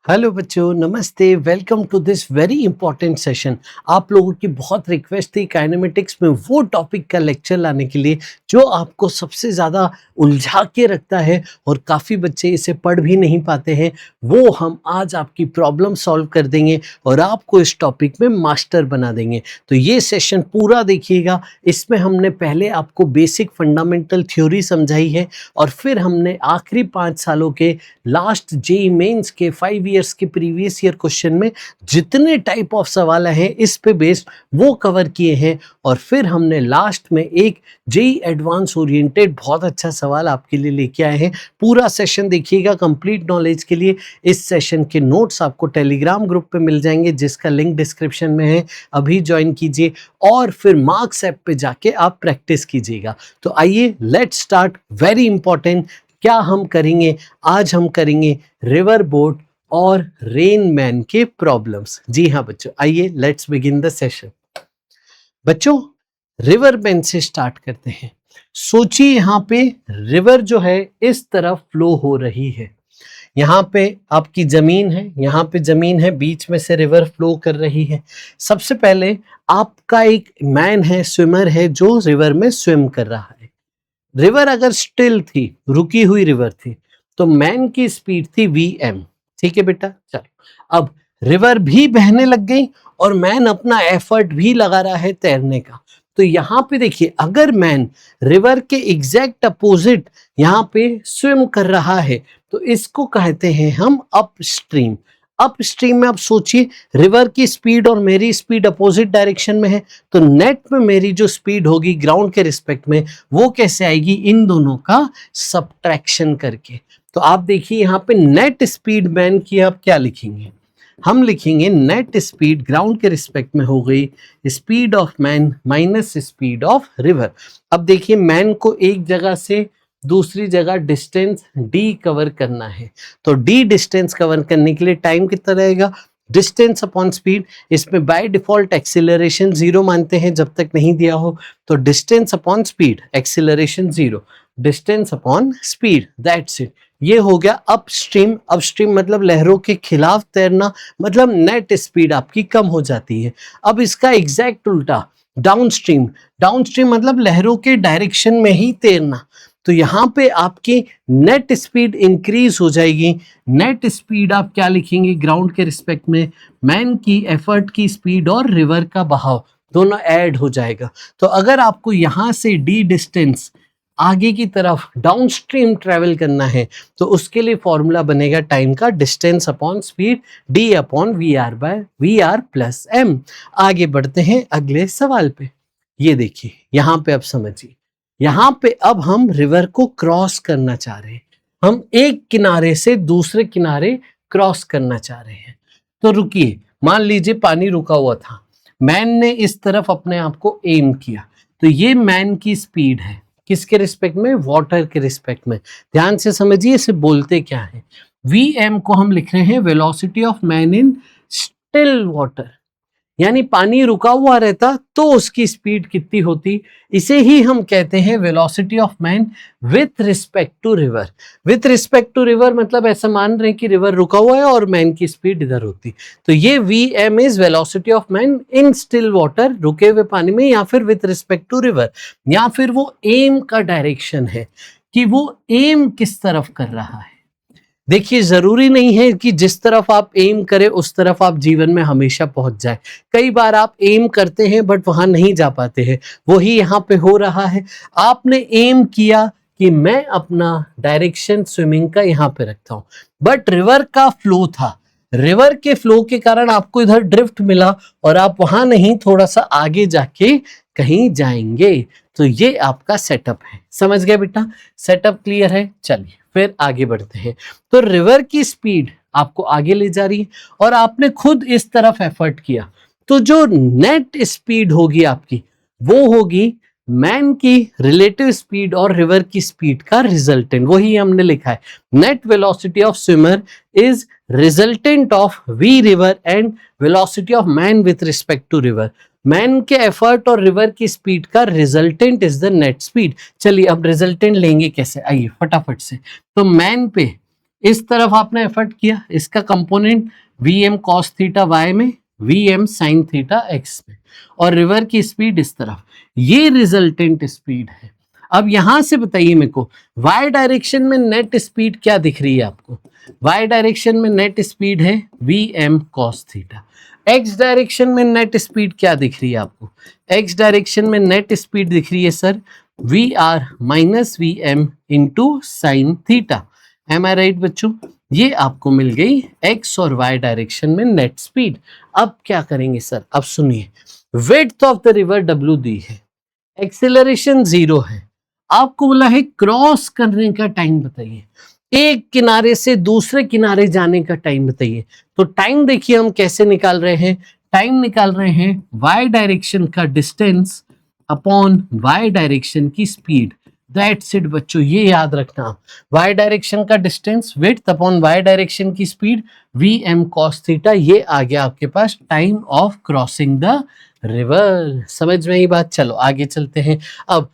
Hello बच्चों, नमस्ते। Welcome to this very important session. आप लोगों की बहुत रिक्वेस्ट थी काइनेमेटिक्स में वो टॉपिक का लेक्चर लाने के लिए जो आपको सबसे ज़्यादा उलझा के रखता है और काफ़ी बच्चे इसे पढ़ भी नहीं पाते हैं। वो हम आज आपकी प्रॉब्लम सॉल्व कर देंगे और आपको इस टॉपिक में मास्टर बना देंगे। तो ये सेशन पूरा देखिएगा। इसमें हमने पहले आपको बेसिक फंडामेंटल थ्योरी समझाई है और फिर हमने आखिरी 5 सालों के लास्ट जेईई मेंस के 5 इयर्स के प्रीवियस ईयर क्वेश्चन में जितने टाइप ऑफ सवाल हैं इस पे बेस्ड वो कवर किए हैं। और फिर हमने लास्ट में एक जेईई एडवांस ओरिएंटेड बहुत अच्छा सवाल आपके लिए लेके आए हैं। पूरा सेशन देखिएगा कंप्लीट नॉलेज के लिए। इस सेशन के नोट्स आपको टेलीग्राम ग्रुप पे मिल जाएंगे जिसका लिंक डिस्क्रिप्शन में है, अभी ज्वाइन कीजिए और फिर मार्क्स ऐप पे जाके आप प्रैक्टिस कीजिएगा। तो आइए लेट्स स्टार्ट। वेरी इंपॉर्टेंट क्या हम करेंगे आज? हम करेंगे रिवर बोट और रेन मैन के प्रॉब्लम्स। जी हाँ बच्चों, आइए लेट्स बिगिन द सेशन। बच्चों, रिवर मैन से स्टार्ट करते हैं। सोचिए यहाँ पे रिवर जो है इस तरफ फ्लो हो रही है। यहाँ पे आपकी जमीन है, यहाँ पे जमीन है, बीच में से रिवर फ्लो कर रही है। सबसे पहले आपका एक मैन है, स्विमर है जो रिवर में स्विम कर रहा है। रिवर अगर स्टिल थी, रुकी हुई रिवर थी, तो मैन की स्पीड थी vm। ठीक है बेटा, चलो अब रिवर भी बहने लग गई और मैन अपना एफर्ट भी लगा रहा है तैरने का। तो यहाँ पे देखिए, अगर मैन रिवर के एग्जैक्ट अपोजिट यहाँ पे स्विम कर रहा है तो इसको कहते हैं हम अपस्ट्रीम। अपस्ट्रीम में आप सोचिए, रिवर की स्पीड और मेरी स्पीड अपोजिट डायरेक्शन में है, तो नेट में मेरी जो स्पीड होगी ग्राउंड के रिस्पेक्ट में वो कैसे आएगी? इन दोनों का सब्ट्रैक्शन करके। तो आप देखिए यहाँ पे नेट स्पीड मैन की आप क्या लिखेंगे? हम लिखेंगे नेट स्पीड ग्राउंड के रिस्पेक्ट में हो गई speed of man minus speed of river. अब देखिए, मैन को एक जगह से दूसरी जगह डिस्टेंस डी कवर करना है, तो डी डिस्टेंस कवर करने के लिए टाइम कितना रहेगा? Distance upon speed. इसमें बाय डिफॉल्ट एक्सीलरेशन 0 मानते हैं जब तक नहीं दिया हो, तो distance upon speed, acceleration 0, distance upon speed, that's it. ये हो गया अपस्ट्रीम। अपस्ट्रीम मतलब लहरों के खिलाफ तैरना, मतलब नेट स्पीड आपकी कम हो जाती है। अब इसका एग्जैक्ट उल्टा डाउनस्ट्रीम। डाउनस्ट्रीम मतलब लहरों के डायरेक्शन में ही तैरना, तो यहाँ पे आपकी नेट स्पीड इंक्रीज हो जाएगी। नेट स्पीड आप क्या लिखेंगे ग्राउंड के रिस्पेक्ट में? मैन की एफर्ट की स्पीड और रिवर का बहाव दोनों ऐड हो जाएगा। तो अगर आपको यहाँ से डी डिस्टेंस आगे की तरफ डाउनस्ट्रीम ट्रेवल करना है तो उसके लिए फॉर्मूला बनेगा टाइम का, distance upon speed D upon V are by V R plus M. आगे बढ़ते हैं अगले सवाल पे। ये देखिए यहाँ पे, अब समझिए, यहाँ पे अब हम रिवर को क्रॉस करना चाह रहे हैं। हम एक किनारे से दूसरे किनारे क्रॉस करना चाह रहे हैं। तो रुकिए, मान लीजिए पानी रुका हुआ था, मैन ने इस तरफ अपने आप को एम किया, तो ये मैन की स्पीड है किसके रिस्पेक्ट में? वाटर के रिस्पेक्ट में। ध्यान से समझिए इसे बोलते क्या है। vm को हम लिख रहे हैं velocity of man in still water, यानी पानी रुका हुआ रहता तो उसकी स्पीड कितनी होती? इसे ही हम कहते हैं velocity of man with respect to river. With respect to river मतलब ऐसा मान रहे हैं कि रिवर रुका हुआ है और मैन की स्पीड इधर होती। तो ये vm is velocity of man in still water, रुके हुए पानी में, या फिर विथ रिस्पेक्ट टू रिवर, या फिर वो एम का डायरेक्शन है कि वो एम किस तरफ कर रहा है। देखिए, जरूरी नहीं है कि जिस तरफ आप एम करें उस तरफ आप जीवन में हमेशा पहुंच जाए। कई बार आप एम करते हैं बट वहां नहीं जा पाते हैं, वही यहाँ पे हो रहा है। आपने एम किया कि मैं अपना डायरेक्शन स्विमिंग का यहाँ पे रखता हूं, बट रिवर का फ्लो था, रिवर के फ्लो के कारण आपको इधर ड्रिफ्ट मिला और आप वहां नहीं, थोड़ा सा आगे जाके कहीं जाएंगे। तो ये आपका सेटअप है। समझ गए बेटा? सेटअप क्लियर है? चलिए फिर आगे बढ़ते हैं। तो रिवर की स्पीड आपको आगे ले जा रही है और आपने खुद इस तरफ एफर्ट किया, तो जो नेट स्पीड होगी आपकी वो होगी मैन की रिलेटिव स्पीड और रिवर की स्पीड का रिजल्टेंट। वही हमने लिखा है, net velocity of swimmer is resultant of V river and velocity of man with respect to river. Man के एफर्ट और रिवर की स्पीड का resultant is the net speed. चलिए अब रिजल्टेंट लेंगे कैसे, आइए फटाफट से। तो मैन पे इस तरफ आपने एफर्ट किया, इसका component V M cos theta Y में, V M sine theta x में, और रिवर की स्पीड इस तरफ, ये रिजल्टेंट स्पीड है। अब यहां से बताइए मेरे को वाई डायरेक्शन में नेट स्पीड क्या दिख रही है आपको? वाई डायरेक्शन में नेट स्पीड है V M cos theta. X direction में नेट स्पीड क्या दिख रही है आपको? एक्स डायरेक्शन में नेट स्पीड दिख रही है sir V are minus we M into sine theta. Am I right बच्चों? ये आपको मिल गई एक्स और वाई डायरेक्शन में नेट स्पीड। अब क्या करेंगे सर? अब सुनिए, width of the river W दी है, एक्सेलरेशन 0 है, आपको बोला है क्रॉस करने का टाइम बताइए, एक किनारे से दूसरे किनारे जाने का टाइम बताइए। तो टाइम देखिए हम कैसे निकाल रहे हैं, टाइम निकाल रहे हैं वाई डायरेक्शन का डिस्टेंस अपॉन वाई डायरेक्शन की स्पीड। दैट्स इट बच्चों, ये याद रखना, वाई डायरेक्शन का distance width upon Y direction की speed V M cos theta, ये आ गया आपके पास time of crossing the river. समझ में ही बात? चलो आगे चलते हैं। अब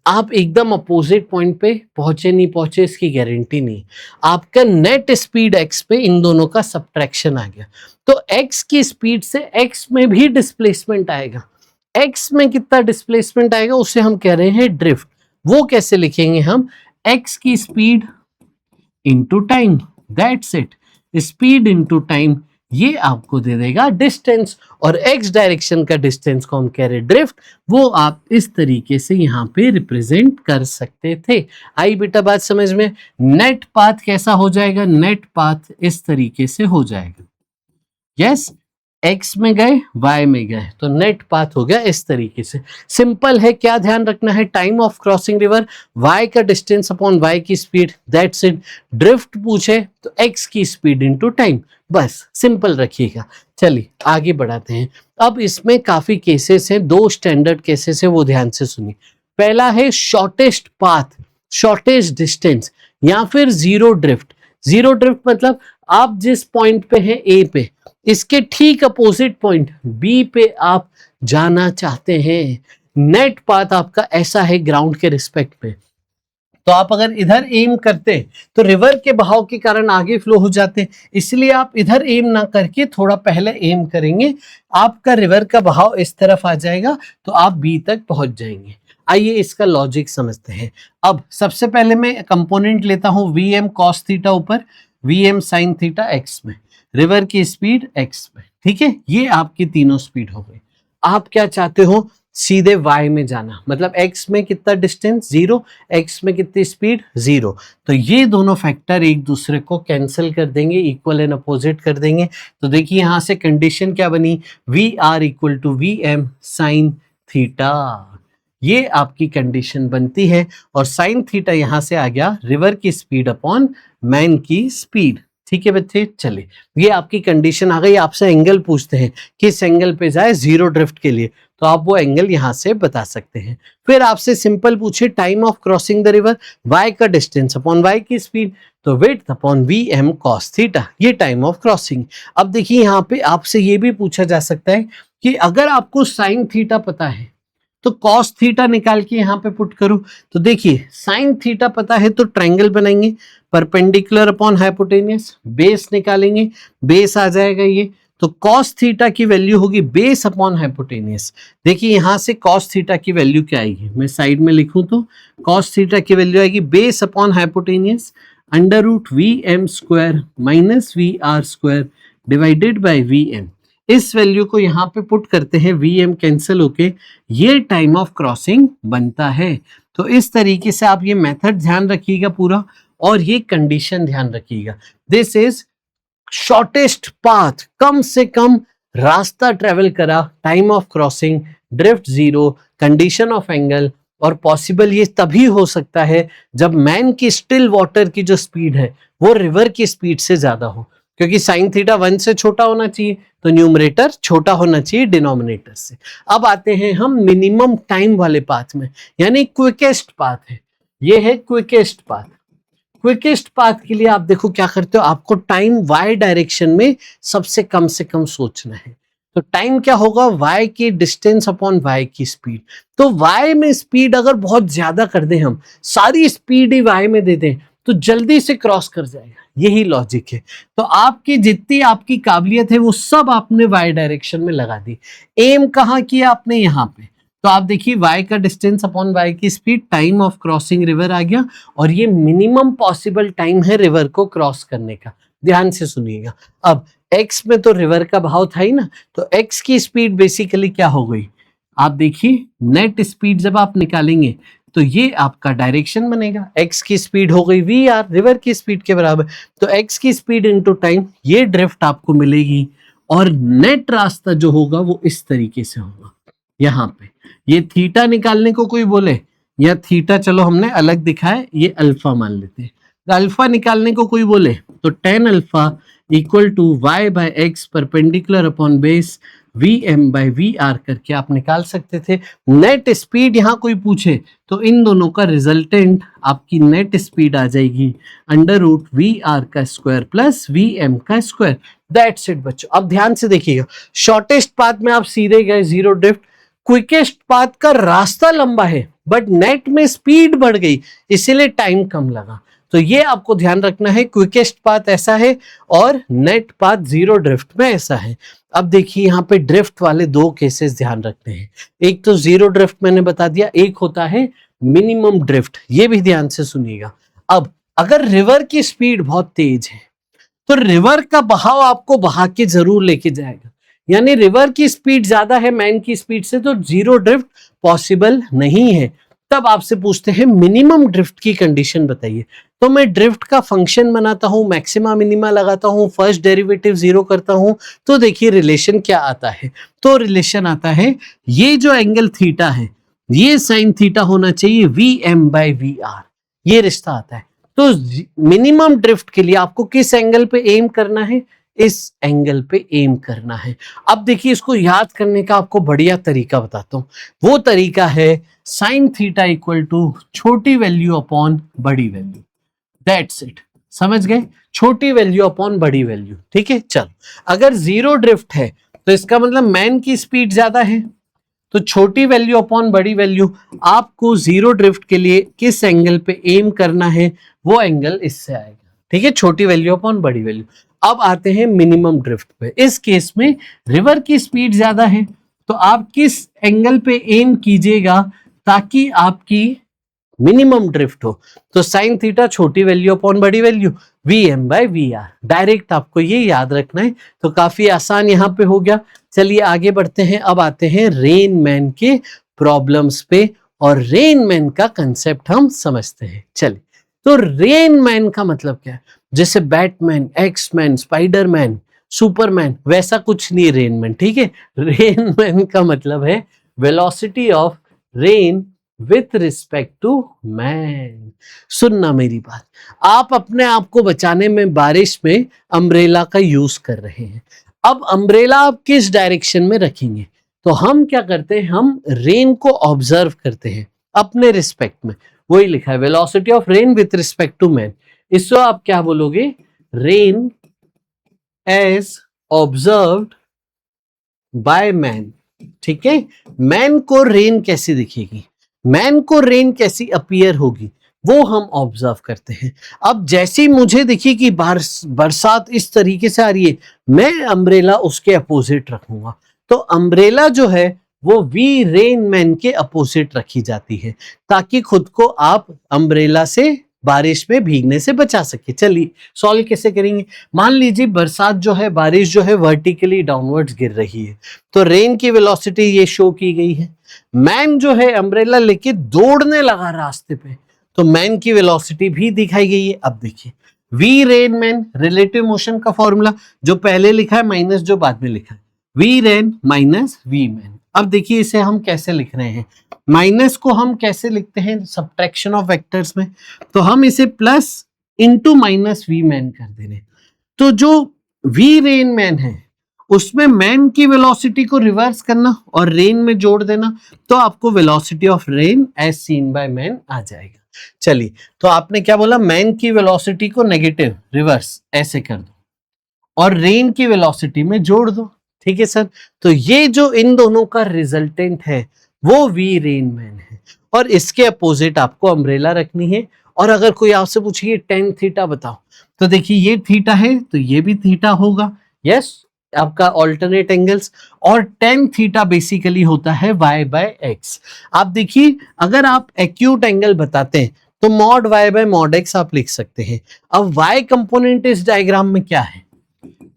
आप एकदम अपोजिट पॉइंट पे पहुंचे नहीं पहुंचे इसकी गारंटी नहीं, आपका नेट स्पीड एक्स पे इन दोनों का सब्ट्रैक्शन आ गया, तो एक्स की स्पीड से एक्स में भी डिस्प्लेसमेंट आएगा। एक्स में कितना डिस्प्लेसमेंट आएगा उसे हम कह रहे हैं ड्रिफ्ट। वो कैसे लिखेंगे हम? एक्स की speed into time, that's it, speed into time, ये आपको दे देगा डिस्टेंस, और एक्स डायरेक्शन का डिस्टेंस को हम कह रहे ड्रिफ्ट, वो आप इस तरीके से यहाँ पे रिप्रेजेंट कर सकते थे। आई बेटा बात समझ में? नेट पाथ कैसा हो जाएगा? नेट पाथ इस तरीके से हो जाएगा, यस, एक्स में गए वाई में गए तो नेट पाथ हो गया इस तरीके से। सिंपल है, क्या ध्यान रखना है? Time of crossing river, y का डिस्टेंस अपॉन वाई की स्पीड, दैट्स इट। ड्रिफ्ट पूछे तो एक्स की स्पीड इनटू टाइम, बस सिंपल रखिएगा। चलिए आगे बढ़ाते हैं। अब इसमें काफी केसेस हैं, 2 स्टैंडर्ड केसेस है, वो ध्यान से सुनिए। पहला है शॉर्टेस्ट पाथ, शॉर्टेस्ट डिस्टेंस, या फिर जीरो ड्रिफ्ट। जीरो ड्रिफ्ट मतलब आप जिस पॉइंट पे हैं ए पे, इसके ठीक अपोजिट पॉइंट बी पे आप जाना चाहते हैं। नेट पाथ आपका ऐसा है ग्राउंड के रिस्पेक्ट में, तो आप अगर इधर एम करते तो रिवर के बहाव के कारण आगे फ्लो हो जाते, इसलिए आप इधर एम ना करके थोड़ा पहले एम करेंगे, आपका रिवर का बहाव इस तरफ आ जाएगा तो आप बी तक पहुंच जाएंगे। आइए इसका लॉजिक समझते हैं। अब सबसे पहले मैं कंपोनेंट लेता हूं वी एम कॉस थीटा ऊपर v M sine theta x में, रिवर की स्पीड एक्स में, ठीक है, ये आपकी तीनों स्पीड हो गई। आप क्या चाहते हो? सीधे y में जाना, मतलब x में कितना डिस्टेंस 0, x में कितनी स्पीड 0, तो ये दोनों फैक्टर एक दूसरे को कैंसिल कर देंगे, इक्वल एंड अपोजिट कर देंगे। तो देखिए यहां से कंडीशन क्या बनी, v r equal to v M sine theta, ये आपकी कंडीशन बनती है, और साइन थीटा यहां से आ गया रिवर की स्पीड अपॉन मैन की स्पीड। ठीक है बच्चे, चलिए ये आपकी कंडीशन आ गई। आपसे एंगल पूछते हैं किस एंगल पे जाए जीरो ड्रिफ्ट के लिए, तो आप वो एंगल यहां से बता सकते हैं। फिर आपसे सिंपल पूछे time of crossing the river, y का डिस्टेंस अपॉन वाई की स्पीड, तो width upon v M cos theta, ये टाइम ऑफ क्रॉसिंग। अब देखिए यहाँ पे आपसे ये भी पूछा जा सकता है कि अगर आपको साइन थीटा पता है तो कॉस थीटा निकाल के यहाँ पे पुट करो। तो देखिए साइन थीटा पता है तो ट्रायंगल बनाएंगे, परपेंडिकुलर अपॉन हाइपोटेनियस, बेस निकालेंगे, बेस आ जाएगा ये, तो कॉस थीटा की वैल्यू होगी बेस अपॉन हाइपोटेनियस। देखिए यहाँ से कॉस थीटा की वैल्यू क्या आएगी, मैं साइड में लिखूं तो कॉस थीटा की वैल्यू आएगी base upon hypotenuse under root v m square minus v r square divided by v m. इस वैल्यू को यहाँ पे पुट करते हैं, वी एम कैंसिल होके ये टाइम ऑफ क्रॉसिंग बनता है। तो इस तरीके से आप ये मेथड ध्यान रखिएगा पूरा, और ये कंडीशन ध्यान रखिएगा, दिस इज शॉर्टेस्ट पाथ, कम से कम रास्ता ट्रेवल करा, time of crossing, drift zero, condition of angle, और पॉसिबल ये तभी हो सकता है जब मैन की स्टिल वाटर की जो स्पीड है वो रिवर की स्पीड से ज्यादा हो, क्योंकि साइन थीटा 1 से छोटा होना चाहिए तो न्यूमरेटर छोटा होना चाहिए डिनोमिनेटर से। अब आते हैं हम मिनिमम टाइम वाले पाथ में, यानी क्विकेस्ट पाथ है, ये है क्विकेस्ट पाथ। क्विकेस्ट पाथ के लिए आप देखो क्या करते हो, आपको टाइम वाई डायरेक्शन में सबसे कम से कम सोचना है। तो टाइम क्या होगा, वाई की डिस्टेंस अपॉन वाई की स्पीड। तो वाई में स्पीड अगर बहुत ज्यादा कर दें, हम सारी स्पीड ही वाई में दे दें, तो जल्दी से क्रॉस कर जाएगा, यही लॉजिक है। तो आपकी जितनी आपकी काबिलियत है वो सब आपने वाई डायरेक्शन में लगा दी। एम कहाँ किया आपने, यहाँ पे। तो आप देखिए y का डिस्टेंस अपॉन y की speed, time of crossing river आ गया, और ये मिनिमम पॉसिबल टाइम है रिवर को क्रॉस करने का। ध्यान से सुनिएगा। अब x में तो रिवर का भाव था ही ना, तो x की स्पीड बेसिकली क्या हो गई, आप देखिए नेट स्पीड जब आप निकालेंगे तो ये आपका डायरेक्शन बनेगा। x की स्पीड हो गई vr, रिवर की स्पीड के बराबर। तो x की स्पीड इनटू टाइम, ये ड्रिफ्ट आपको मिलेगी, और नेट रास्ता जो होगा वो इस तरीके से होगा। यहाँ पे ये थीटा निकालने को कोई बोले, या थीटा चलो हमने अलग दिखाया, ये अल्फा मान लेते हैं। तो अल्फा निकालने को कोई बोले तो tan alpha equal to y by x perpendicular upon base v m by v r करके आप निकाल सकते थे। नेट स्पीड यहाँ कोई पूछे तो इन दोनों का रिजल्टेंट आपकी नेट स्पीड आ जाएगी अंडर रूट वी आर का स्क्वायर प्लस वी एम का स्क्वायर। दैट्स इट बच्चों। अब ध्यान से देखिएगा, शॉर्टेस्ट पाथ में आप सीधे गए, जीरो ड्रिफ्ट। क्विकेस्ट पाथ का रास्ता लंबा है बट नेट में स्पीड बढ़ गई, इसीलिए टाइम कम लगा। तो ये आपको ध्यान रखना है, क्विकेस्ट पाथ ऐसा है और नेट पाथ जीरो ड्रिफ्ट में ऐसा है। अब देखिए यहाँ पे ड्रिफ्ट वाले दो केसेस ध्यान रखते हैं। एक तो जीरो ड्रिफ्ट मैंने बता दिया, एक होता है मिनिमम ड्रिफ्ट, ये भी ध्यान से सुनिएगा। अब अगर रिवर की स्पीड बहुत तेज है तो रिवर का बहाव आपको बहा के जरूर लेके जाएगा, यानी रिवर की स्पीड ज्यादा है मैन की स्पीड से, तो जीरो ड्रिफ्ट पॉसिबल नहीं है। तब आपसे पूछते हैं मिनिमम ड्रिफ्ट की कंडीशन बताइए। तो मैं ड्रिफ्ट का फंक्शन बनाता हूं, मैक्सिमा मिनिमा लगाता हूं, फर्स्ट डेरिवेटिव जीरो करता हूं, तो देखिए रिलेशन क्या आता है। तो रिलेशन आता है, ये जो एंगल थीटा है ये साइन थीटा होना चाहिए v m by v r, ये रिश्ता आता है। तो मिनिमम ड्रिफ्ट के लिए आपको किस एंगल पे एम करना है, इस एंगल पे एम करना है। अब देखिए इसको याद करने का आपको बढ़िया तरीका बताता हूं। वो तरीका है साइन थीटा इक्वल टू छोटी वैल्यू अपॉन बड़ी वैल्यू। दैट्स इट, समझ गए, छोटी वैल्यू अपॉन बड़ी वैल्यू। ठीक है, चलो अगर जीरो ड्रिफ्ट है तो इसका मतलब मैन की स्पीड ज्यादा है, तो छोटी वैल्यू अपॉन बड़ी वैल्यू। आपको जीरो ड्रिफ्ट के लिए किस एंगल पे एम करना है, वो एंगल इससे आएगा। ठीक है, छोटी वैल्यू अपॉन बड़ी वैल्यू। अब आते हैं मिनिमम ड्रिफ्ट पे। इस केस में रिवर की स्पीड ज्यादा है, तो आप किस एंगल पे एम कीजिएगा ताकि आपकी मिनिमम ड्रिफ्ट हो। तो साइन थीटा छोटी वैल्यू अपॉन बड़ी value v m by v r, direct आपको ये याद रखना है। तो काफी आसान यहाँ पे हो गया। चलिए आगे बढ़ते हैं। अब आते हैं रेन मैन के प्रॉब्लम्स पे, और रेन मैन का कंसेप्ट हम समझते हैं। चलिए, तो रेन मैन का मतलब क्या है, जैसे बैटमैन, एक्समैन, स्पाइडरमैन, सुपरमैन, वैसा कुछ नहीं रेन मैन। ठीक है, रेन मैन का मतलब है velocity of rain with respect to man. सुनना मेरी बात, आप अपने आप को बचाने में बारिश में अम्ब्रेला का यूज कर रहे हैं। अब अम्ब्रेला आप किस डायरेक्शन में रखेंगे, तो हम क्या करते हैं, हम रेन को ऑब्जर्व करते हैं अपने रिस्पेक्ट में। वही लिखा है velocity of rain with respect to man. इसको आप क्या बोलोगे, rain as observed by man. ठीक है, मैन को रेन कैसी दिखेगी, मैन को रेन कैसी अपीयर होगी, वो हम ऑब्जर्व करते हैं। अब जैसी मुझे दिखी कि बरसात इस तरीके से आ रही है, मैं अम्ब्रेला उसके अपोजिट रखूंगा। तो अम्ब्रेला जो है वो वी रेन मैन के अपोजिट रखी जाती है, ताकि खुद को आप अम्ब्रेला से बारिश में भीगने से बचा सके। चलिए सॉल्व कैसे करेंगे। मान लीजिए बरसात जो है, बारिश जो है वर्टिकली डाउनवर्ड्स गिर रही है, तो रेन की वेलोसिटी ये शो की गई है। मैन जो है अम्ब्रेला लेके दौड़ने लगा रास्ते पे, तो मैन की वेलोसिटी भी दिखाई गई है। अब देखिए v rain man, relative motion का फॉर्मूला जो पहले लिखा है माइनस जो बाद में लिखा है, v rain minus v man. अब देखिए इसे हम कैसे लिख रहे हैं, माइनस को हम कैसे लिखते हैं सब्ट्रैक्शन ऑफ वेक्टर्स में, तो हम इसे plus into minus v man कर दे रहे हैं। तो जो वी रेन मैन है उसमें मैन की वेलोसिटी को रिवर्स करना और रेन में जोड़ देना, तो आपको velocity of rain as seen by man आ जाएगा। चलिए, तो आपने क्या बोला, मैन की वेलोसिटी को नेगेटिव रिवर्स ऐसे कर दो और रेन की वेलोसिटी में जोड़ दो। ठीक है सर, तो ये जो इन दोनों का रिजल्टेंट है वो वी रेन मैन है, और इसके अपोजिट आपको अम्ब्रेला रखनी है और अगर कोई आपसे पूछे ये टेन थीटा बताओ, तो देखिए ये थीटा है तो ये भी थीटा होगा, यस, आपका ऑल्टरनेट एंगल्स। और टेन थीटा बेसिकली होता है y बाय एक्स। आप देखिए अगर आप एक्यूट एंगल बताते हैं तो mod y bye mod x आप लिख सकते हैं। अब y कंपोनेंट इस डायग्राम में क्या है,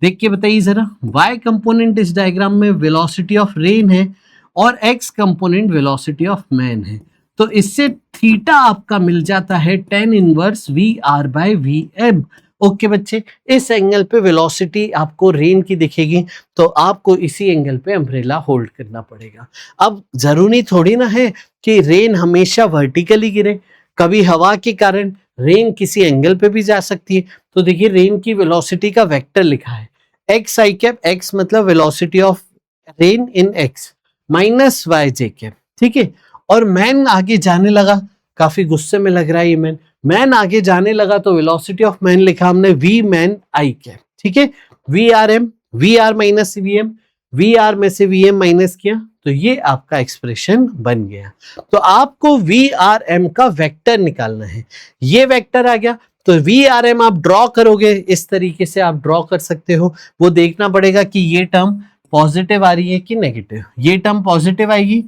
देख के बताइए जरा। y कंपोनेंट इस डायग्राम में वेलोसिटी ऑफ रेन है और x component velocity of man है। तो इससे थीटा आपका मिल जाता है tan inverse v are by v m. Okay बच्चे, इस एंगल पे वेलोसिटी आपको रेन की दिखेगी तो आपको इसी एंगल पे अम्ब्रेला होल्ड करना पड़ेगा। अब जरूरी थोड़ी ना है कि रेन हमेशा वर्टिकली गिरे, कभी हवा के कारण रेन किसी एंगल पे भी जा सकती है। तो देखिए रेन की वेलोसिटी का वेक्टर लिखा है एक्स आई कैप, एक्स मतलब velocity of rain in x, minus y j cap, ठीक है। और मैन आगे जाने लगा, काफी गुस्से में लग रहा है ये मैन आगे जाने लगा तो वेलोसिटी ऑफ मैन लिखा हमने वी मैन आई कैप, ठीक है। V r m, v are minus we m, v r में से वी एम माइनस किया तो ये आपका एक्सप्रेशन बन गया। तो आपको वी आर एम का वेक्टर निकालना है, ये वेक्टर आ गया तो वी आर एम आप ड्रॉ करोगे, इस तरीके से आप ड्रॉ कर सकते हो। वो देखना पड़ेगा कि ये टर्म पॉजिटिव आ रही है कि नेगेटिव। ये टर्म पॉजिटिव आएगी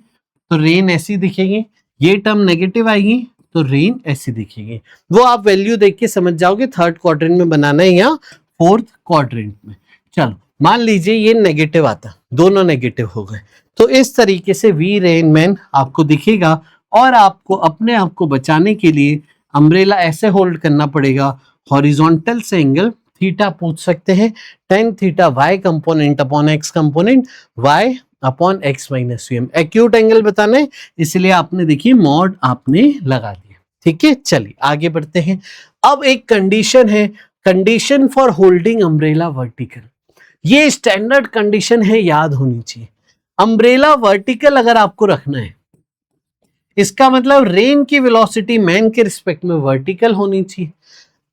तो रेन ऐसी दिखेगी, ये टर्म नेगेटिव आएगी तो रेन ऐसी दिखेगी। वो आप वैल्यू देख के समझ जाओगे थर्ड क्वाड्रेंट में बनाना है या फोर्थ क्वाड्रेंट में। चलो मान लीजिए ये नेगेटिव आता, दोनों नेगेटिव हो गए तो इस तरीके से वी रेन मैन आपको दिखेगा। और आपको अपने आप को बचाने के लिए अम्ब्रेला ऐसे होल्ड करना पड़ेगा, हॉरिजॉन्टल से एंगल थीटा पूछ सकते हैं, tan theta y component upon x component, y upon x minus we m. Acute angle बताना है इसलिए आपने देखिए मॉड आपने लगा दिया, ठीक है। चलिए आगे बढ़ते हैं। अब एक कंडीशन है, condition for holding umbrella vertical. ये स्टैंडर्ड कंडीशन है, याद होनी चाहिए। अम्ब्रेला वर्टिकल अगर आपको रखना है इसका मतलब रेन की वेलोसिटी मैन के रिस्पेक्ट में वर्टिकल होनी चाहिए।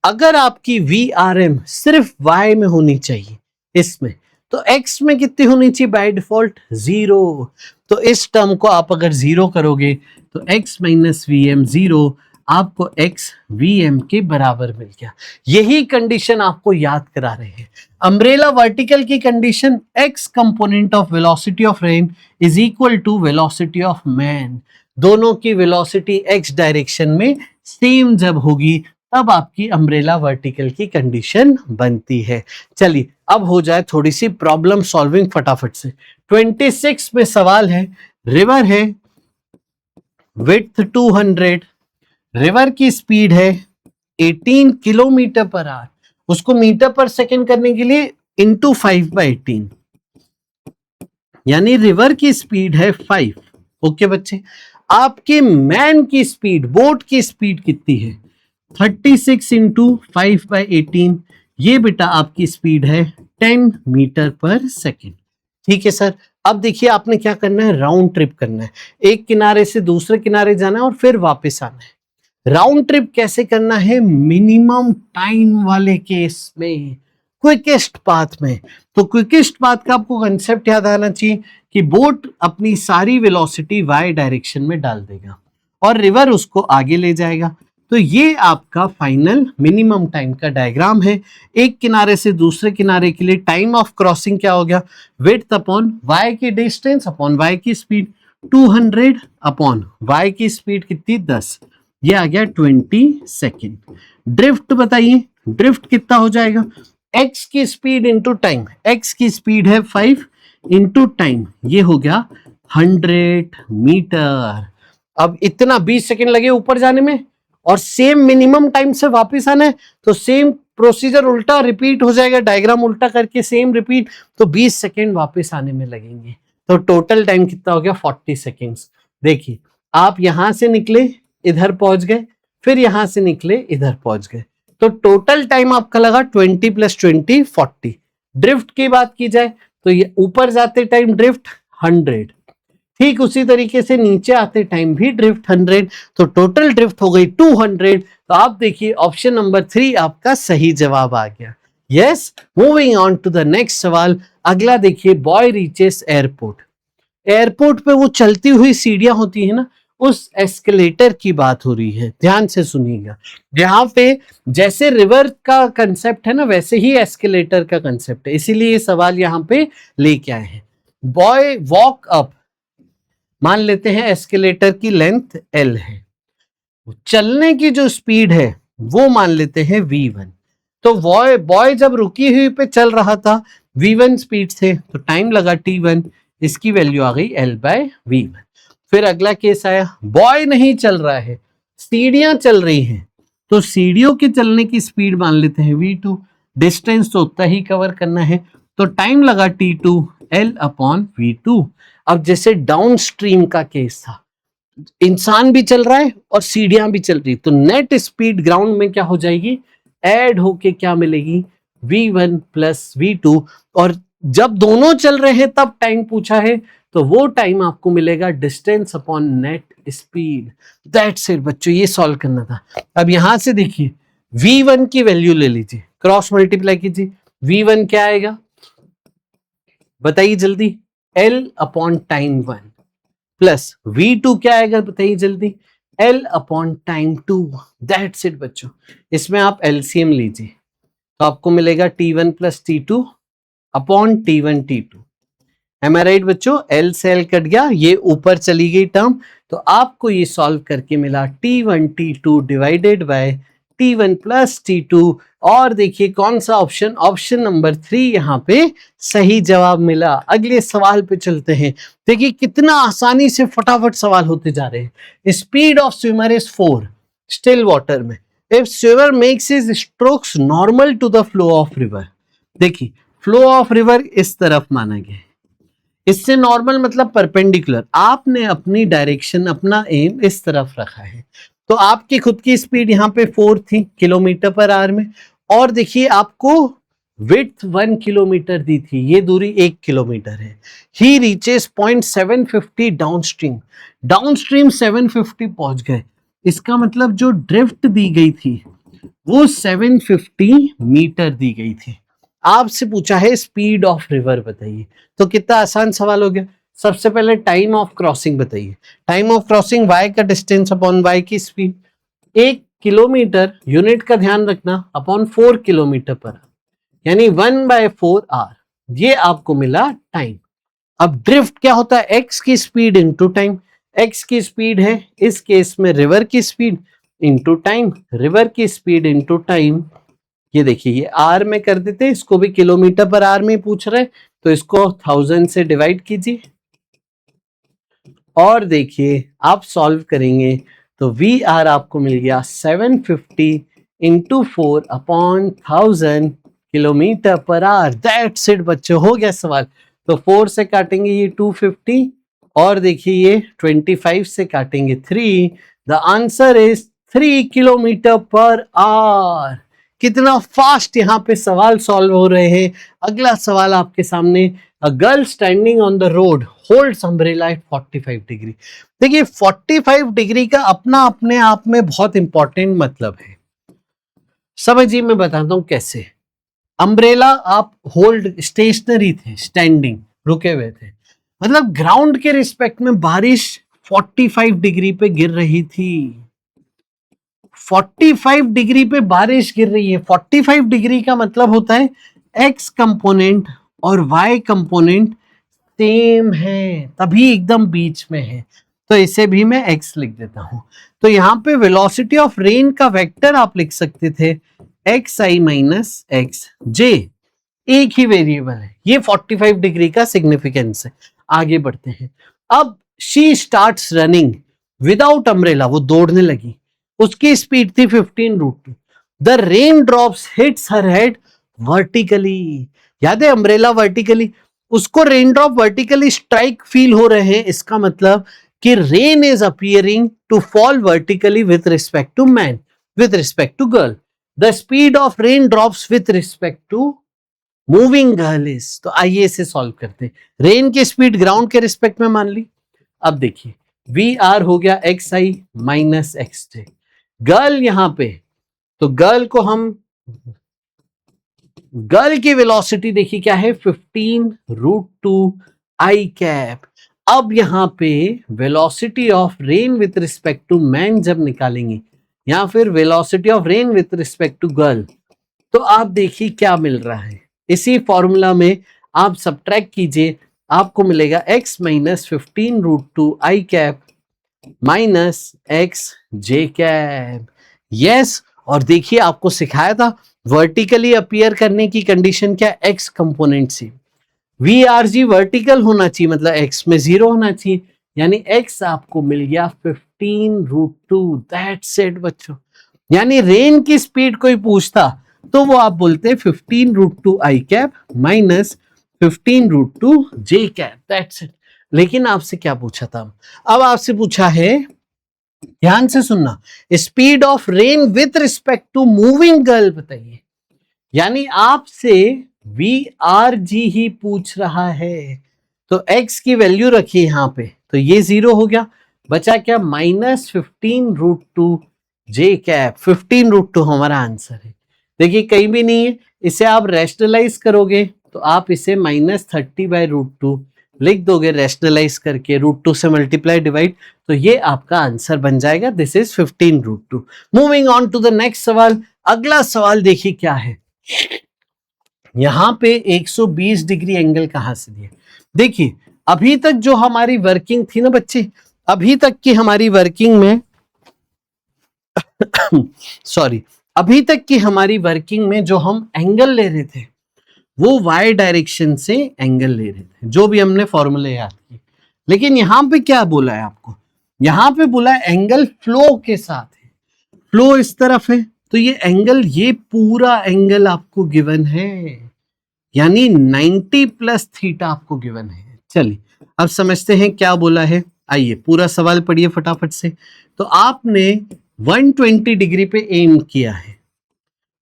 अगर आपकी वी आर एम सिर्फ y में होनी चाहिए इसमें, तो x में कितनी होनी चाहिए बाय डिफॉल्ट, 0। तो इस टर्म को आप अगर 0 करोगे तो x माइनस वी एम 0, आपको x वी एम के बराबर मिल गया। यही कंडीशन आपको याद करा रहे हैं। अम्ब्रेला वर्टिकल की condition x component of velocity of rain is equal to velocity of man. दोनों की वेलोसिटी x डायरेक्शन में सेम जब होगी तब आपकी अम्ब्रेला वर्टिकल की कंडीशन बनती है। चलिए अब हो जाए थोड़ी सी प्रॉब्लम सॉल्विंग फटाफट से। 26 में सवाल है, रिवर है, विड्थ 200, रिवर की स्पीड है 18 किलोमीटर पर आवर, उसको मीटर पर सेकंड करने के लिए इंटू 5/18, यानी रिवर की स्पीड है 5। ओके बच्चे, आपके मैन की स्पीड, बोट की स्पीड कितनी है, 36 इंटू 5/18, ये बेटा आपकी स्पीड है 10 मीटर पर सेकेंड। ठीक है सर। अब देखिए आपने क्या करना है, राउंड ट्रिप करना है, एक किनारे से दूसरे किनारे जाना है और फिर वापस आना है। राउंड ट्रिप कैसे करना है, मिनिमम टाइम वाले केस में, क्विकेस्ट पाथ में। तो क्विकेस्ट पाथ का आपको कंसेप्ट याद आना चाहिए कि बोट अपनी सारी वेलोसिटी वाई डायरेक्शन में डाल देगा और रिवर उसको आगे ले जाएगा। तो ये आपका फाइनल मिनिमम टाइम का डायग्राम है। एक किनारे से दूसरे किनारे के लिए टाइम ऑफ क्रॉसिंग क्या हो गया, विड्थ अपॉन वाई की डिस्टेंस अपॉन वाई की स्पीड, 200 अपॉन वाई की स्पीड कितनी 10, ये आ गया 20 सेकेंड। ड्रिफ्ट बताइए, ड्रिफ्ट कितना हो जाएगा, x की स्पीड इंटू टाइम, x की स्पीड है 5 इंटू टाइम, ये हो गया 100 मीटर। अब इतना 20 सेकेंड लगे ऊपर जाने में और सेम मिनिमम टाइम से वापस आना है तो सेम प्रोसीजर उल्टा रिपीट हो जाएगा, डायग्राम उल्टा करके सेम रिपीट, तो 20 सेकेंड वापस आने में लगेंगे। तो टोटल टाइम कितना हो गया 40 सेकेंड्स। देखिए आप यहां से निकले इधर पहुंच गए, फिर यहां से निकले इधर पहुंच गए, तो टोटल टाइम आपका लगा 20 + 20 40। ड्रिफ्ट की बात की जाए तो ये ऊपर जाते टाइम ड्रिफ्ट 100, ठीक उसी तरीके से नीचे आते टाइम भी ड्रिफ्ट 100, तो टोटल ड्रिफ्ट हो गई 200। तो आप देखिए ऑप्शन नंबर 3 आपका सही जवाब आ गया। Yes, moving on to the next सवाल। अगला देखिए, बॉय रीचेस एयरपोर्ट। एयरपोर्ट पे वो चलती हुई सीढ़ियां होती है ना, उस एस्केलेटर की बात हो रही है, ध्यान से सुनिएगा। यहाँ पे जैसे रिवर का कंसेप्ट है ना, वैसे ही एस्केलेटर का कंसेप्ट है, इसीलिए ये सवाल यहाँ पे लेके आए हैं। बॉय वॉक अप, मान लेते हैं एस्केलेटर की लेंथ L है, चलने की जो स्पीड है वो मान लेते हैं V1। तो बॉय बॉय जब रुकी हुई पे चल रहा था V1 स्पीड से, तो टाइम लगा T1, इसकी वैल्यू आ गई L/V1। फिर अगला केस आया, बॉय नहीं चल रहा है, सीढ़ियां चल रही हैं, तो सीढ़ियों के चलने की स्पीड मान लेते हैं V2, डिस्टेंस तो उतना ही कवर करना है, तो टाइम लगा T2, L/V2। अब जैसे डाउन स्ट्रीम का केस था, इंसान भी चल रहा है और सीढ़ियां भी चल रही, तो नेट स्पीड ग्राउंड में क्या हो जाएगी, ऐड होके क्या मिलेगी, V1 प्लस V2। और जब दोनों चल रहे हैं तब टाइम पूछा है, तो वो टाइम आपको मिलेगा distance upon net speed. That's it बच्चों, ये सॉल्व करना था। अब यहां से देखिए V1 की वैल्यू ले लीजिए, क्रॉस मल्टीप्लाई कीजिए, V1 क्या आएगा बताइए जल्दी, L upon time 1 plus V2 क्या आएगा बताइए जल्दी, L upon time 2। That's it बच्चों, इसमें आप एलसीएम लीजिए, तो आपको मिलेगा T1 plus T2 upon T1 T2। Am I right बच्चों, L से L कट गया, ये ऊपर चली गई टर्म, तो आपको ये सॉल्व करके मिला T1 T2 divided by T1 plus T2। और देखिए कौन सा ऑप्शन, ऑप्शन नंबर 3 यहाँ पे सही जवाब मिला। अगले सवाल पे चलते हैं, देखिए कितना आसानी से फटाफट सवाल होते जा रहे हैं। Speed of swimmer is 4 still water में, if swimmer makes his strokes normal to the flow of river. देखिए फ्लो ऑफ रिवर इस तरफ माना गया, इससे नॉर्मल मतलब परपेंडिकुलर, आपने अपनी डायरेक्शन अपना एम इस तरफ रखा है, तो आपकी खुद की स्पीड यहाँ पे 4 थी किलोमीटर पर आवर में, और देखिए आपको विड्थ 1 किलोमीटर दी थी, ये दूरी 1 किलोमीटर है। He reaches point 750 downstream, downstream 750 पहुंच गए, इसका मतलब जो ड्रिफ्ट दी गई थी वो 750 मीटर दी गई थी। आपसे पूछा है स्पीड ऑफ रिवर बताइए, तो कितना आसान सवाल हो गया। सबसे पहले टाइम ऑफ क्रॉसिंग बताइए, टाइम ऑफ क्रॉसिंग y का डिस्टेंस अपॉन y की स्पीड, 1 किलोमीटर यूनिट का ध्यान रखना अपॉन 4 किलोमीटर पर, यानी 1/4 आवर, ये आपको मिला टाइम। अब ड्रिफ्ट क्या होता है, x की स्पीड इंटू टाइम, x की स्पीड है इस केस में रिवर की स्पीड इंटू टाइम, रिवर की स्पीड इंटू टाइम। ये देखिए ये आर में कर देते हैं, इसको भी किलोमीटर पर आर में पूछ रहे, तो इसको 1000 से डिवाइड कीजिए, और देखिए आप सॉल्व करेंगे तो वी आर आपको मिल गया 750 into 4 upon 1000 kilometre per hour. That's it बच्चों, हो गया सवाल। तो 4 से काटेंगे ये 250, और देखिए ये 25 से काटेंगे 3, the answer is 3 kilometre per hour. कितना फास्ट यहाँ पे सवाल सॉल्व हो रहे हैं। अगला सवाल आपके सामने, a girl standing on the road holds umbrella at 45 degree. देखिए 45 डिग्री का अपना अपने आप में बहुत इंपॉर्टेंट मतलब है, समझिए मैं बताता हूं कैसे। अम्ब्रेला आप होल्ड, स्टेशनरी थे, स्टैंडिंग रुके हुए थे, मतलब ग्राउंड के रिस्पेक्ट में बारिश 45 डिग्री पे गिर रही थी, 45 डिग्री पे बारिश गिर रही है। 45 डिग्री का मतलब होता है एक्स कंपोनेंट और वाई कंपोनेंट सेम है, तभी एकदम बीच में है, तो इसे भी मैं एक्स लिख देता हूं। तो यहां पे वेलोसिटी ऑफ रेन का वेक्टर आप लिख सकते थे एक्स आई माइनस एक्स जे, एक ही वेरिएबल है। ये 45 डिग्री का सिग्निफिकेंस है। आगे बढ़ते हैं। अब she starts running without umbrella, वो दौड़ने लगी, उसकी स्पीड थी 15√2। The rain drops hits her head vertically, याद है अम्ब्रेला वर्टिकली, उसको rain drop vertically strike feel हो रहे हैं, इसका मतलब कि rain is appearing to fall vertically with respect to man, with respect to girl. The speed of rain drops with respect to moving girl is. तो आइए इसे सॉल्व करते हैं। रेन की स्पीड ग्राउंड के रिस्पेक्ट में मान ली। अब देखिए वी आर हो गया एक्स आई माइनस एक्स जे, गर्ल यहां पे, तो गर्ल को हम, गर्ल की वेलोसिटी देखिए क्या है 15√2 आई कैप। अब यहाँ पे velocity of rain with respect to man जब निकालेंगे या फिर velocity of rain with respect to girl, तो आप देखिए क्या मिल रहा है। इसी फॉर्मूला में आप सब्ट्रैक्ट कीजिए, आपको मिलेगा x minus 15√2 i cap minus x j cap. Yes, और देखिए आपको सिखाया था वर्टिकली अपीयर करने की कंडीशन क्या, x कंपोनेंट से VRG वर्टिकल होना चाहिए, मतलब x में 0 होना चाहिए, यानी x आपको मिल गया 15√2। दैट्स इट बच्चों। यानी रेन की स्पीड कोई पूछता तो वो आप बोलते 15√2 i cap minus 15√2 j cap. That's it. लेकिन आपसे क्या पूछा था, अब आपसे पूछा है, ध्यान से सुनना, speed of rain with respect to moving girl बताइए। यानी आपसे VRG ही पूछ रहा है, तो x की वैल्यू रखिए यहां पे, तो ये 0 हो गया, बचा क्या माइनस 15√2 j कैप। 15√2 हमारा आंसर है। देखिए कहीं भी नहीं है, इसे आप रैशनलाइज करोगे तो आप इसे -30/√2 लिख दोगे, रैशनलाइज करके √2 से मल्टीप्लाई डिवाइड, तो ये आपका आंसर बन जाएगा। This is 15√2। Moving on to the next सवाल। अगला सवाल देखिए क्या है, यहां पे 120 डिग्री एंगल कहां से दिया। देखिए अभी तक जो हमारी वर्किंग थी ना बच्चे, अभी तक की हमारी वर्किंग में सॉरी, अभी तक की हमारी वर्किंग में जो हम एंगल ले रहे थे वो वाई डायरेक्शन से एंगल ले रहे थे, जो भी हमने फॉर्मूले याद किए। लेकिन यहां पे क्या बोला है आपको, यहां पे बोला है एंगल फ्लो के साथ है, फ्लो इस तरफ है, तो ये एंगल, ये पूरा एंगल आपको गिवन है, यानी 90 प्लस थीटा आपको गिवन है। चलिए अब समझते हैं क्या बोला है, आइए पूरा सवाल पढ़िए फटाफट से। तो आपने 120 डिग्री पे एम किया है,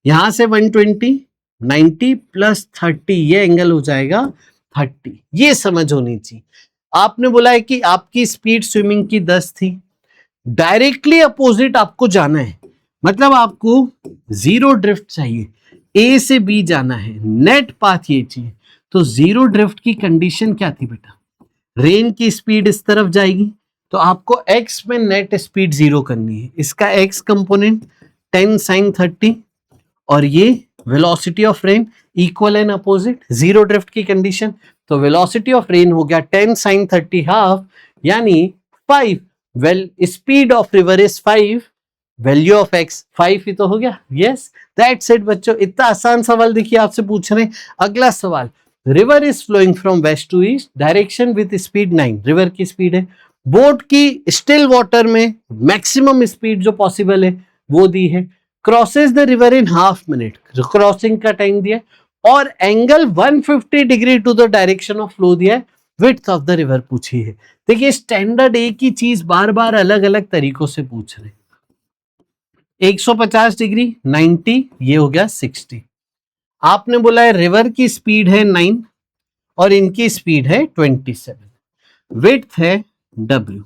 यहां से 120, 90 प्लस 30, ये एंगल हो जाएगा 30, ये समझ होनी चाहिए। आपने बोला है कि आपकी स्पीड स्विमिंग की 10 थी, डायरेक्टली अपोजिट आपको जाना है, मतलब आपको जीरो ड्रिफ्ट चाहिए, ए से बी जाना है, नेट पाथ ये चाहिए। तो जीरो ड्रिफ्ट की कंडीशन क्या थी बेटा, रेन की स्पीड इस तरफ जाएगी, तो आपको x में नेट स्पीड 0 करनी है, इसका x कंपोनेंट 10 sin 30, और ये velocity of rain equal and opposite, zero drift की कंडीशन, तो वेलोसिटी ऑफ रेन हो गया 10 sin 30 हाफ, यानी 5। Well speed of river is 5, value of x 5 ही तो हो गया। यस दैट्स इट बच्चों, इतना आसान सवाल देखिए आपसे पूछ रहे हैं। अगला सवाल, river is flowing from west to east, direction with speed 9, river की स्पीड है, बोट की स्टिल वाटर में मैक्सिमम स्पीड जो पॉसिबल है वो दी है, crosses the river in half minute, crossing का टाइम दिया, और angle 150 degree to the direction of flow दिया है, विड्थ ऑफ द रिवर पूछी है। देखिए स्टैंडर्ड एक ही चीज बार बार अलग अलग तरीकों से पूछ रहे, 150 डिग्री 90, ये हो गया 60। आपने बोला है रिवर की स्पीड है 9 और इनकी स्पीड है 27, विड्थ है w,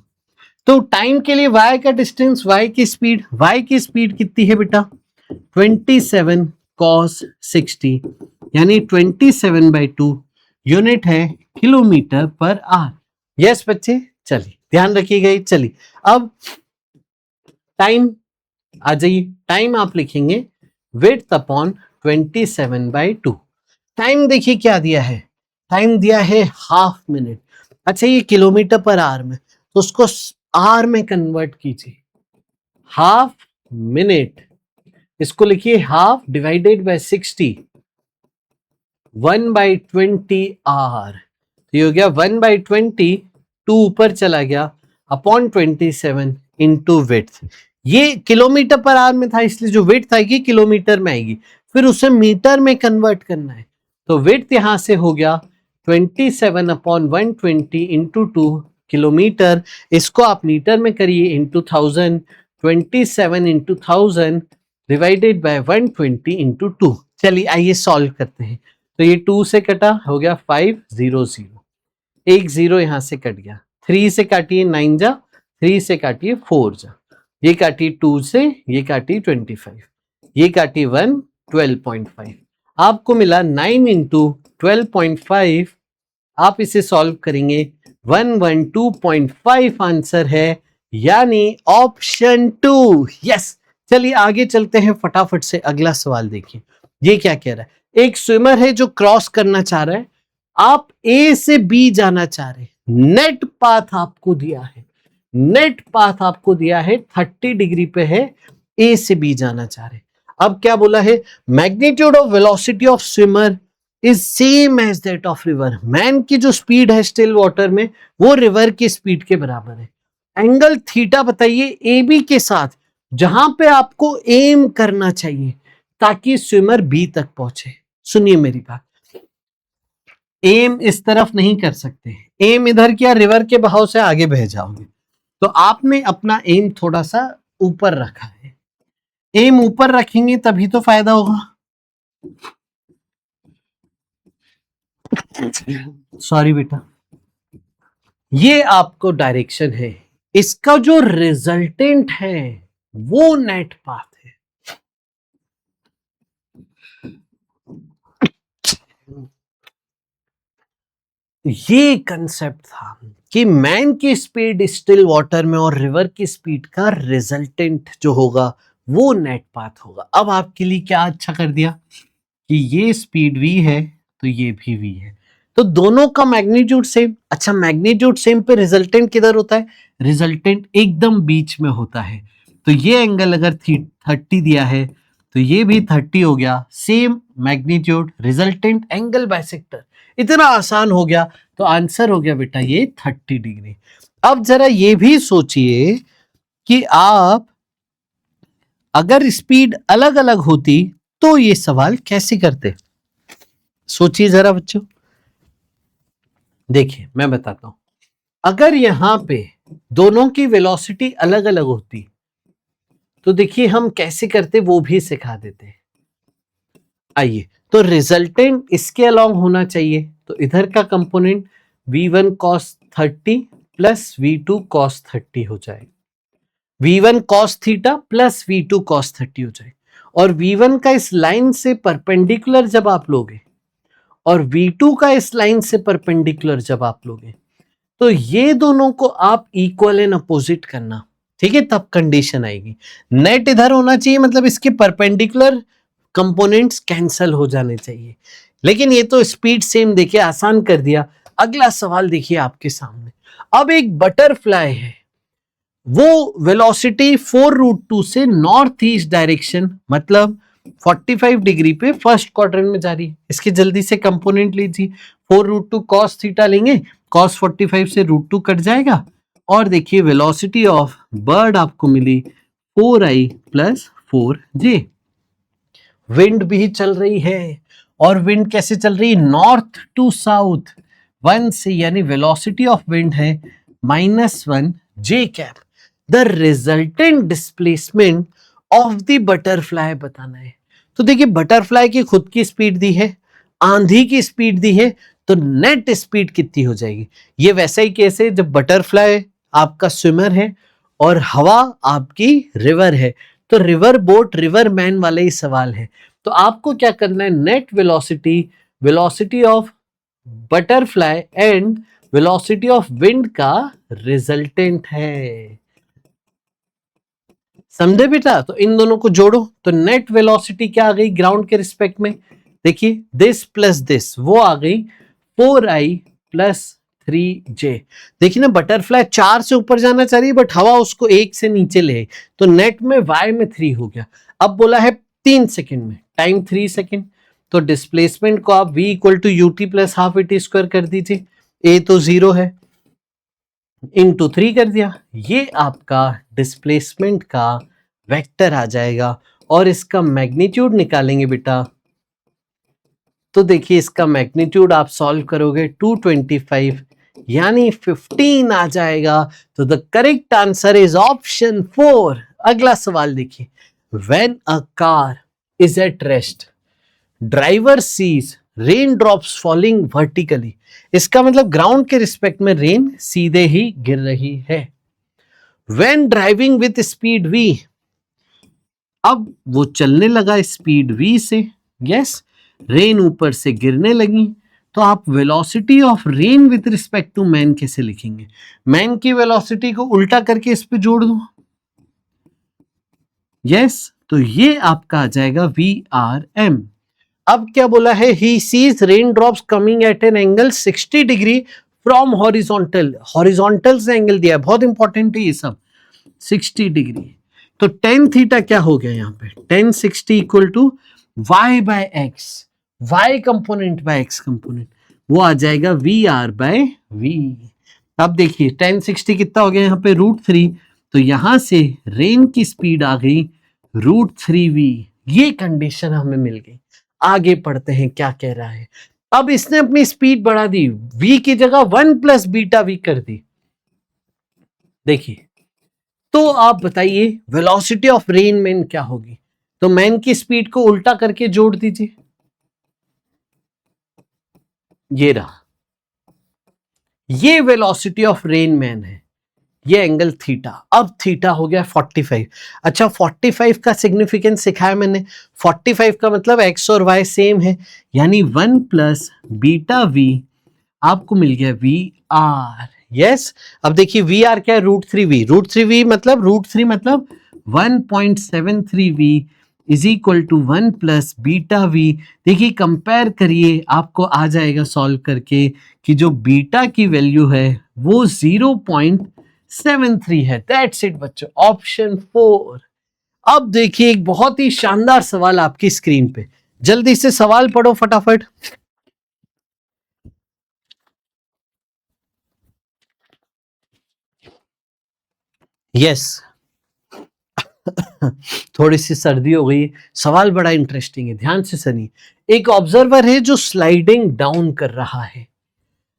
तो टाइम के लिए y का डिस्टेंस, y की स्पीड कितनी है बेटा 27 cos 60, यानी 27/2 यूनिट है किलोमीटर पर आवर। यस बच्चे, चलिए ध्यान रखिएगा। चलिए अब टाइम आ जाइए, टाइम आप लिखेंगे विड्थ अपॉन 27/2। टाइम देखिए क्या दिया है, टाइम दिया है हाफ मिनट। अच्छा ये किलोमीटर पर आवर में, तो उसको आवर में कन्वर्ट कीजिए, हाफ मिनट, इसको लिखिए हाफ डिवाइडेड बाय 60, 1/20 आवर, तो ये हो गया 1/20, 2 ऊपर चला गया अपॉन 27 इंटू विड्थ। ये किलोमीटर पर आवर में था, इसलिए जो विड्थ आएगी किलोमीटर में आएगी, फिर उसे मीटर में कन्वर्ट करना है, तो विड्थ यहां से हो गया 27/120 इंटू 2 किलोमीटर, इसको आप मीटर में करिए into 1000, 27 into 1000 divided by 120 into 2। चलिए आइए सॉल्व करते हैं, तो ये 2 से कटा, हो गया 500, एक जीरो यहां से कट गया, 3 से काटिए 9 जा, 3 से काटिए 4 जा, ये काटी 2 से, ये काटी 25, ये काटी 1, 12.5, आपको मिला 9 इंटू 12.5। आप इसे सॉल्व करेंगे 112.5 आंसर है, यानी ऑप्शन 2। यस, चलिए आगे चलते हैं फटाफट से। अगला सवाल देखिए, ये क्या कह रहा है। एक स्विमर है जो क्रॉस करना चाह रहा है, आप ए से बी जाना चाह रहे हैं, नेट पाथ आपको दिया है, नेट पाथ आपको दिया है 30 डिग्री पे है, ए से बी जाना चाह रहे हैं। अब क्या बोला है, magnitude of velocity of swimmer is same as that of river. Man की जो स्पीड है स्टिल वाटर में, वो रिवर की स्पीड के बराबर है। एंगल थीटा बताइए ए बी के साथ, जहां पे आपको एम करना चाहिए ताकि स्विमर बी तक पहुंचे। सुनिए मेरी बात, एम इस तरफ नहीं कर सकते, एम इधर किया रिवर के बहाव से आगे बह जाओगे, तो आपने अपना एम थोड़ा सा ऊपर रखा है। एम ऊपर रखेंगे तभी तो फायदा होगा। सॉरी बेटा, ये आपको डायरेक्शन है, इसका जो रिजल्टेंट है वो नेट पाथ है। ये कंसेप्ट था कि मैन की स्पीड स्टिल वाटर में और रिवर की स्पीड का रिजल्टेंट जो होगा वो नेट पाथ होगा। अब आपके लिए क्या अच्छा कर दिया कि ये स्पीड v है तो ये भी v है, तो दोनों का मैग्नीट्यूड सेम। अच्छा, मैग्नीट्यूड सेम पे रिजल्टेंट किधर होता है, रिजल्टेंट एकदम बीच में होता है। तो ये एंगल अगर 30 दिया है तो ये भी 30 हो गया, same magnitude, resultant angle bisector. इतना आसान हो गया, तो आंसर हो गया बेटा ये 30 डिग्री। अब जरा ये भी सोचिए कि आप अगर स्पीड अलग अलग होती तो ये सवाल कैसे करते, सोचिए जरा बच्चों। देखिए मैं बताता हूं, अगर यहां पे दोनों की वेलोसिटी अलग अलग होती तो देखिए हम कैसे करते वो भी सिखा देते। आइए, तो रिजल्टेंट इसके अलोंग होना चाहिए, तो इधर का component v1 cos 30 plus v2 cos 30 हो जाएगा, v1 cos theta plus v2 cos 30 हो जाएगा। और v1 का इस लाइन से परपेंडिकुलर जब आप लोगे और v2 का इस लाइन से परपेंडिकुलर जब आप लोगे, तो ये दोनों को आप इक्वल एंड अपोजिट करना, ठीक है, तब कंडीशन आएगी। नेट इधर होना चाहिए, मतलब इसके परपेंडिकुलर कंपोनेंट्स कैंसल हो जाने चाहिए। लेकिन ये तो स्पीड सेम देखिए आसान कर दिया। अगला सवाल देखिए आपके सामने, अब एक बटरफ्लाई है, वो वेलोसिटी 4√2 से नॉर्थ ईस्ट डायरेक्शन मतलब 45 डिग्री पे फर्स्ट क्वाड्रेंट में जा रही है। इसके जल्दी से कंपोनेंट लीजिए, 4√2 cos थीटा लेंगे, cos 45 से √2 कट जाएगा, और देखिए वेलोसिटी ऑफ बर्ड आपको मिली 4i प्लस 4j। विंड भी चल रही है, और विंड कैसे चल रही है, नॉर्थ टू साउथ 1 से, यानी वेलोसिटी ऑफ विंड है -1 j cap. The resultant displacement of the butterfly बताना है। तो देखिए बटरफ्लाई की खुद की स्पीड दी है, आंधी की स्पीड दी है, तो नेट स्पीड कितनी हो जाएगी। ये वैसा ही केस है जब बटरफ्लाई आपका स्विमर है और हवा आपकी रिवर है, तो रिवर बोट रिवर मैन वाले ही सवाल है। तो आपको क्या करना है, net velocity, velocity of butterfly and velocity of wind का रिजल्टेंट है। समझे बेटा, तो इन दोनों को जोड़ो, तो नेट वेलोसिटी क्या आ गई ग्राउंड के रिस्पेक्ट में, देखिए दिस प्लस दिस, वो आ गई 4i प्लस 3j। देखिए ना, बटरफ्लाई 4 से ऊपर जाना चाह रही है बट हवा उसको 1 से नीचे ले, तो नेट में y में 3 हो गया। अब बोला है 3 सेकंड में, टाइम 3 सेकंड, तो डिस्प्लेसमेंट को आप v equal to ut plus half at square कर दीजिए, a तो 0 है, इंटू 3 कर दिया, ये आपका डिस्प्लेसमेंट का वेक्टर आ जाएगा। और इसका मैग्नीट्यूड निकालेंगे बेटा, तो देखिए इसका मैग्नीट्यूड आप सॉल्व करोगे 225 यानी 15 आ जाएगा। तो the correct answer is option 4। अगला सवाल देखिए, when a car is at rest driver sees rain drops falling vertically, इसका मतलब ग्राउंड के रिस्पेक्ट में रेन सीधे ही गिर रही है। When driving with speed v, अब वो चलने लगा स्पीड v से, यस, रेन ऊपर से गिरने लगी, तो आप velocity of rain with respect to man कैसे लिखेंगे? मैन की वेलोसिटी को उल्टा करके इस पे जोड़ दो, यस, तो ये आपका आ जाएगा VRM। अब क्या बोला है? He sees rain drops coming at an angle 60 degree from horizontal. Horizontal से एंगल दिया है, बहुत इंपॉर्टेंट है ये सब, 60 डिग्री। तो टेन थीटा क्या हो गया यहाँ पे? Tan 60 equal to y by x, y component by x component, वो आ जाएगा VR बाय V। अब देखिए टेन 60 कितना हो गया यहाँ पे? √3। तो यहां से रेन की स्पीड आ गई √3v। ये कंडीशन हमें मिल गई। आगे पढ़ते हैं क्या कह रहा है। अब इसने अपनी स्पीड बढ़ा दी, v की जगह 1 + βv कर दी। देखिए, तो आप बताइए वेलोसिटी ऑफ रेन मैन क्या होगी? तो मैन की स्पीड को उल्टा करके जोड़ दीजिए, ये रहा, ये वेलोसिटी ऑफ रेन मैन है, ये एंगल थीटा। अब थीटा हो गया 45। अच्छा, 45 का सिग्निफिकेंस सिखाया मैंने। 45 का मतलब x और y सेम है, यानी 1 + βv आपको मिल गया VR। यस, अब देखिए VR क्या है? √3v। √3v मतलब √3 मतलब 1.73v is equal to 1 + βv। देखिए कंपेयर करिए, आपको आ जाएगा सॉल्व करके कि जो बीटा की वैल्यू है वो 0.73 है। दैट्स इट बच्चों, ऑप्शन 4। अब देखिए एक बहुत ही शानदार सवाल आपकी स्क्रीन पे, जल्दी से सवाल पढ़ो फटाफट। यस थोड़ी सी सर्दी हो गई, सवाल बड़ा इंटरेस्टिंग है, ध्यान से सुनिए। एक ऑब्जर्वर है जो स्लाइडिंग डाउन कर रहा है,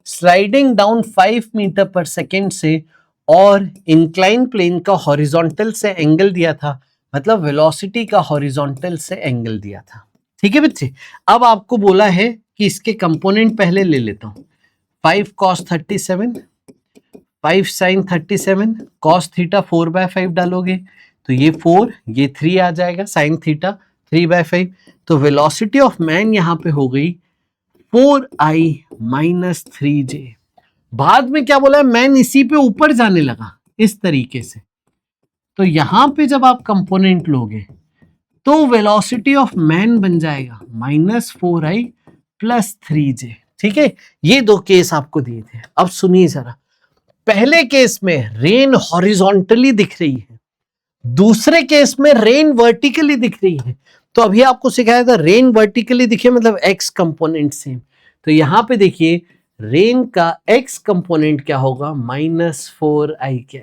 स्लाइडिंग डाउन 5 मीटर पर सेकेंड से, और इंक्लाइन प्लेन का हॉरिजॉन्टल से एंगल दिया था, मतलब वेलोसिटी का हॉरिजॉन्टल से एंगल दिया था। ठीक है बच्चे, अब आपको बोला है कि इसके कंपोनेंट पहले ले लेता हूं। 5 cos 37, 5 sin 37, cos थीटा 4/5 डालोगे तो ये 4, ये 3 आ जाएगा, sin थीटा 3/5। तो वेलोसिटी ऑफ मैन यहां पे हो गई 4i - 3j। बाद में क्या बोला है? मैन इसी पे ऊपर जाने लगा इस तरीके से, तो यहां पे जब आप कंपोनेंट लोगे तो वेलोसिटी ऑफ मैन बन जाएगा -4i + 3j। ठीक है, ये दो केस आपको दिए थे। अब सुनिए जरा, पहले केस में रेन हॉरिजॉन्टली दिख रही है, दूसरे केस में रेन वर्टिकली दिख रही है। तो अभी आपको सिखाया था रेन वर्टिकली दिखे मतलब x कंपोनेंट सेम। तो यहां पे देखिए रेन का x कंपोनेंट क्या होगा? -4i।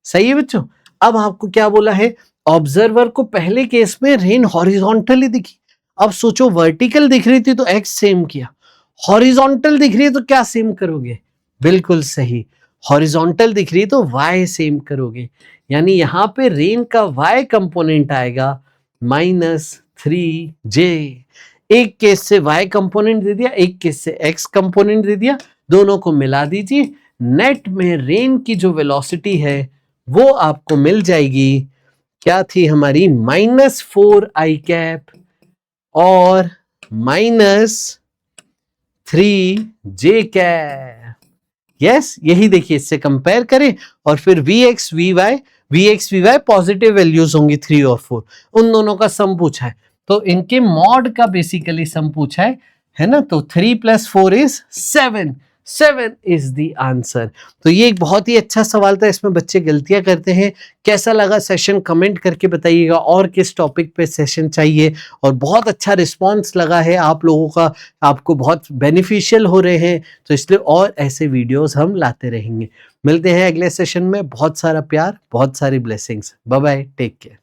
सही है बच्चों। अब आपको क्या बोला है? ऑब्जर्वर को पहले केस में रेन हॉरिजॉन्टली दिखी, अब सोचो वर्टिकल दिख रही थी तो x सेम किया, हॉरिजॉन्टल दिख रही है तो क्या सेम करोगे? बिल्कुल सही, हॉरिजॉन्टल दिख रही है तो y सेम करोगे, यानी यहां पे रेन का y कंपोनेंट आएगा -3j। एक केस से y कंपोनेंट दे दिया, एक केस से x कंपोनेंट दे दिया, दोनों को मिला दीजिए, नेट में रेन की जो वेलोसिटी है वो आपको मिल जाएगी, क्या थी हमारी? -4i और -3j। यस, यही देखिए, इससे कंपेयर करें और फिर Vx Vy पॉजिटिव वैल्यूज होंगी 3 और 4, उन दोनों का सम पूछा है, तो इनके मॉड का बेसिकली सम पूछा है ना। तो 3 + 4 इज 7, 7 इज द आंसर। तो ये एक बहुत ही अच्छा सवाल था, इसमें बच्चे गलतियां करते हैं। कैसा लगा सेशन कमेंट करके बताइएगा, और किस टॉपिक पे सेशन चाहिए। और बहुत अच्छा रिस्पांस लगा है आप लोगों का, आपको बहुत बेनिफिशियल हो रहे हैं, तो इसलिए और ऐसे वीडियोस हम लाते रहेंगे। मिलते हैं अगले सेशन में। बहुत सारा प्यार, बहुत सारी blessings. Bye bye, take care.